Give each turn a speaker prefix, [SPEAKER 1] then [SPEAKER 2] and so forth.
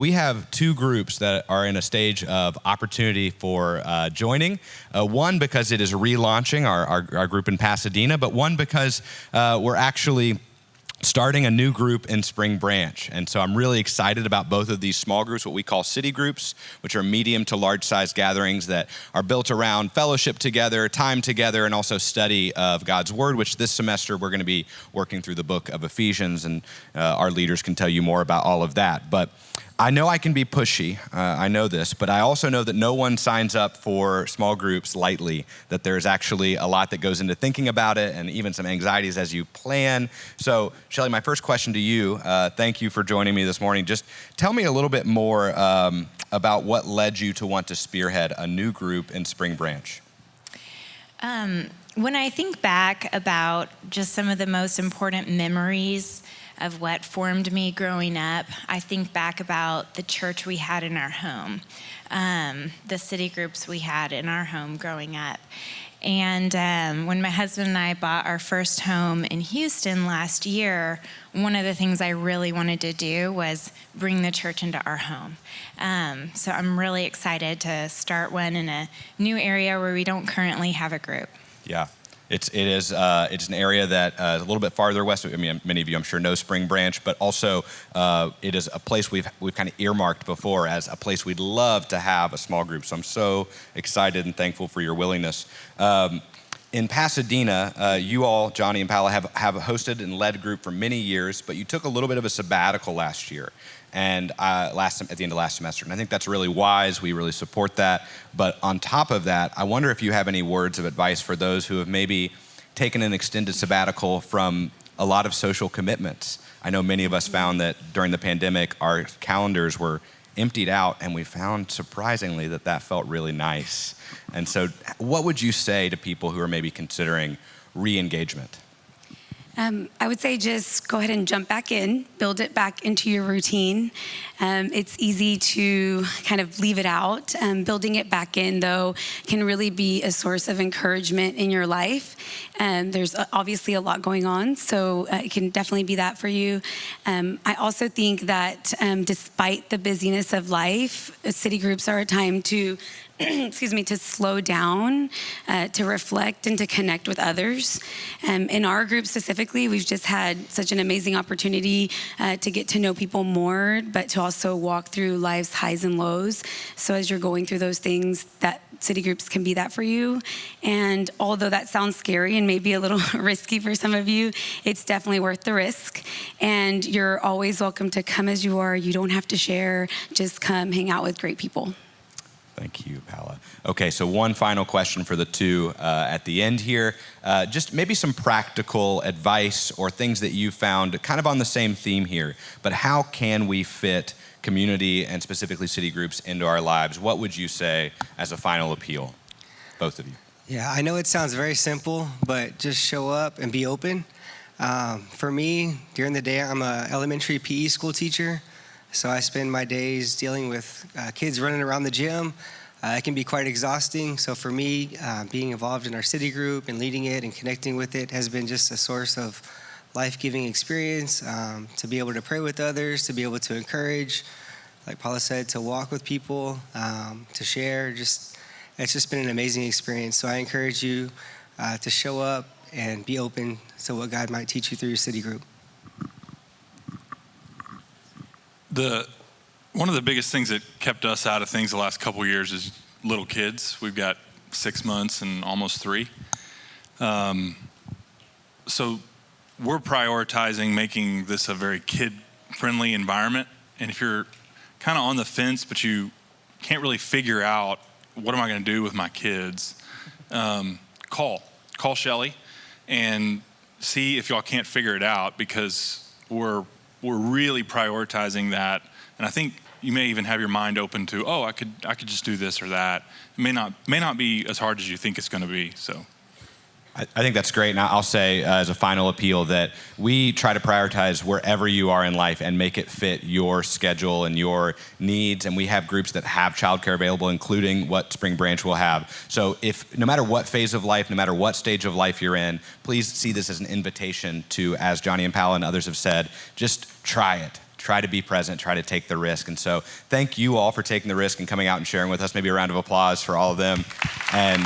[SPEAKER 1] We have two groups that are in a stage of opportunity for joining. One because it is relaunching our group in Pasadena, but one because we're actually starting a new group in Spring Branch. And so I'm really excited about both of these small groups, what we call city groups, which are medium to large size gatherings that are built around fellowship together, time together, and also study of God's word, which this semester we're going to be working through the book of Ephesians, and our leaders can tell you more about all of that. But I know I can be pushy, I know this, but I also know that no one signs up for small groups lightly, that there's actually a lot that goes into thinking about it and even some anxieties as you plan. So, Shelly, my first question to you, thank you for joining me this morning. Just tell me a little bit more about what led you to want to spearhead a new group in Spring Branch.
[SPEAKER 2] When I think back about just some of the most important memories of what formed me growing up, I think back about the church we had in our home, the city groups we had in our home growing up. And when my husband and I bought our first home in Houston last year, one of the things I really wanted to do was bring the church into our home. So I'm really excited to start one in a new area where we don't currently have a group.
[SPEAKER 1] Yeah. It's an area that is a little bit farther west. I mean, many of you, I'm sure, know Spring Branch, but also it is a place we've kind of earmarked before as a place we'd love to have a small group. So I'm so excited and thankful for your willingness. In Pasadena, you all, Johnny and Paola, have hosted and led a group for many years, but you took a little bit of a sabbatical last year. And at the end of last semester. And I think that's really wise. We really support that. But on top of that, I wonder if you have any words of advice for those who have maybe taken an extended sabbatical from a lot of social commitments. I know many of us found that during the pandemic, our calendars were emptied out, and we found surprisingly that felt really nice. And so what would you say to people who are maybe considering re-engagement?
[SPEAKER 3] I would say just go ahead and jump back in, build it back into your routine. It's easy to kind of leave it out. Building it back in, though, can really be a source of encouragement in your life. There's obviously a lot going on, so it can definitely be that for you. I also think that despite the busyness of life, city groups are a time to to slow down, to reflect, and to connect with others. In our group specifically, we've just had such an amazing opportunity to get to know people more, but to also walk through life's highs and lows. So as you're going through those things, that city groups can be that for you. And although that sounds scary and maybe a little risky for some of you, it's definitely worth the risk. And you're always welcome to come as you are. You don't have to share. Just come hang out with great people.
[SPEAKER 1] Thank you, Paola. Okay, so one final question for the two at the end here. Just maybe some practical advice or things that you found kind of on the same theme here, but how can we fit community and specifically city groups into our lives? What would you say as a final appeal, both of you?
[SPEAKER 4] Yeah, I know it sounds very simple, but just show up and be open. For me, during the day, I'm an elementary PE school teacher. So I spend my days dealing with kids running around the gym. It can be quite exhausting. So for me, being involved in our city group and leading it and connecting with it has been just a source of life-giving experience, to be able to pray with others, to be able to encourage, like Paula said, to walk with people, to share. It's just been an amazing experience. So I encourage you to show up and be open to what God might teach you through your city group.
[SPEAKER 5] One of the biggest things that kept us out of things the last couple of years is little kids. We've got 6 months and almost 3. So we're prioritizing making this a very kid-friendly environment. And if you're kind of on the fence, but you can't really figure out what am I going to do with my kids, call Shelly and see if y'all can't figure it out, because we're really prioritizing that. And I think you may even have your mind open to, I could just do this or that. It may not be as hard as you think it's going to be. So
[SPEAKER 1] I think that's great. And I'll say as a final appeal that we try to prioritize wherever you are in life and make it fit your schedule and your needs. And we have groups that have childcare available, including what Spring Branch will have. So if no matter what phase of life, no matter what stage of life you're in, please see this as an invitation to, as Johnny and Paola and others have said, just try it. try to be present, try to take the risk. And so thank you all for taking the risk and coming out and sharing with us. Maybe a round of applause for all of them. And